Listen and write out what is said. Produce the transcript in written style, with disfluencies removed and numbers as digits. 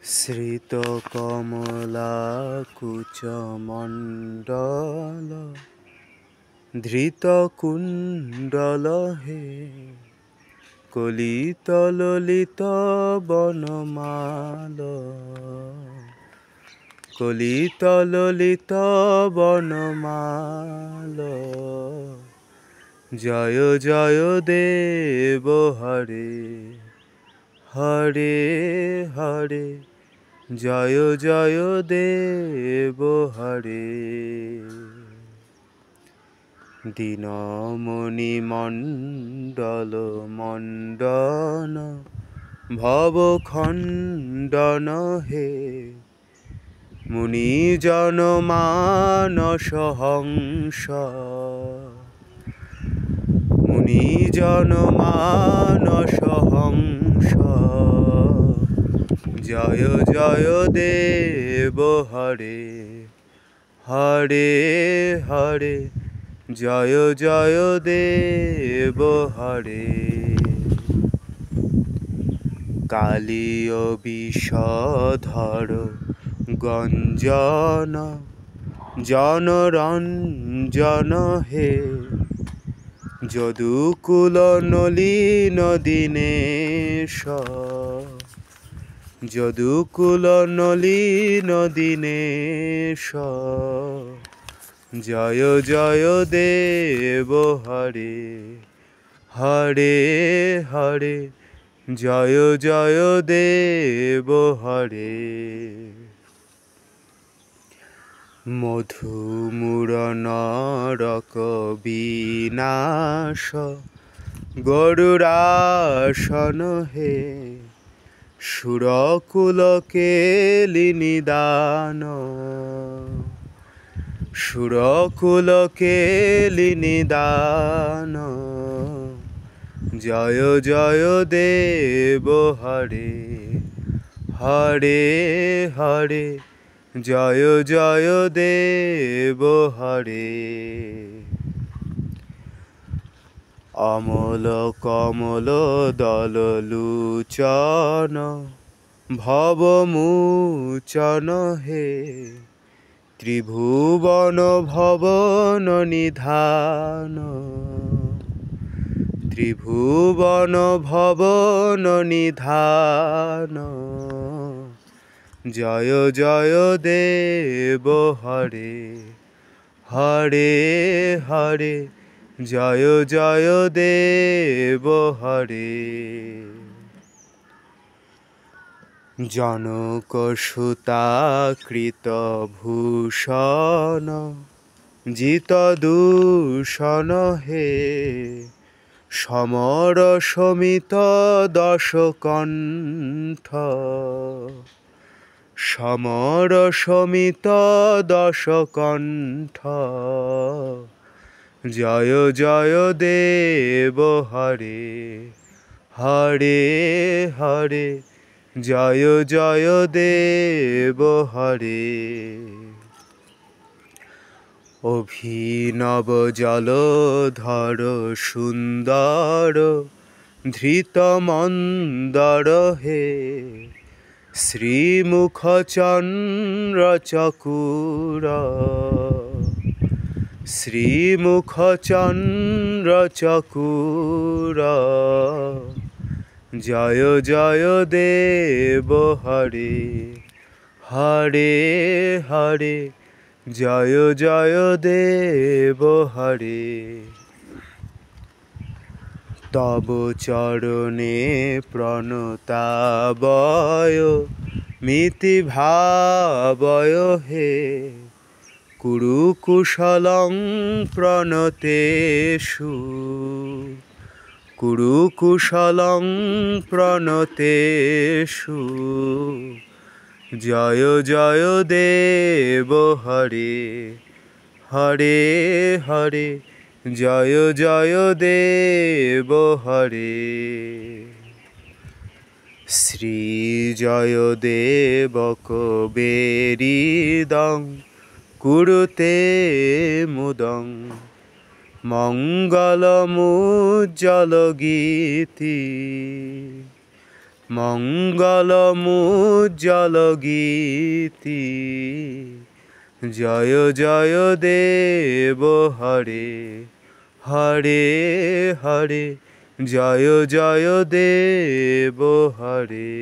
শ্রিতকমলাকুচমণ্ডল ধৃতকুণ্ডল হে কলিতললিত বনমাল কলিতললিত বনমাল জয় জয় দেব হরে হরে হরে জয় জয় দেব হরে দীনমণি মণ্ডল মণ্ডন ভবখণ্ডন হে মুনিজন মানস হংস মুনিজন মানস হংস জয় জয় দেব হরে হরে হরে জয় জয় দেব হরে কালীয় বিষধর গঞ্জন জনরঞ্জন হে যদুকুল নলিন দীনেশ যদুকুল নলিন দীনেশ জয় জয় দেব হরে হরে হরে জয় জয় দেব হরে মধুমূরনরক বিনাশ গরুরাসন হে সুরকুল কেলি দান সুরকুল কেলি নিদান জয় জয় দেব হরে হরে হরে জয় জয় দেব হরে অমল কমল দল লোচন ভবমোচন হে ত্রিভুবন ভবন নিধান ত্রিভুবন ভবন নিধান জয় জয় দেব হরে হরে হরে জয় জয় দেব হরে জনক সুতাকৃত ভূষণ জিত দূষণ হে সমর সমিত দশকণ্ঠ সমর সমিত দশকণ্ঠ জয় জয় দেব হরে হরে হরে জয় জয় দেব হরে অভিনব জলধর সুন্দর ধৃত মন্দর হে শ্রীমুখ চন্দ্র চকুর শ্রীমুখ চন্দ্র চকুর জয় জয় দেব হরে হরে হরে জয় জয় দেব হরে তব চরণে প্রণতাবয় মিতি ভাবয় হে কুরু কুশলং প্রণতেষু কুরু কুশলং প্রণতেষু জয় জয় দেব হরে হরে হরে জয় জয় দেব হরে শ্রী জয় দেব কবেরিদং কুরুতে মুদং মঙ্গলমুজ্জ্বল গীতি মঙ্গলমুজ্জ্বল গীতি জয় জয় দেব হরে হরে হরে জয় জয় দেব হরে।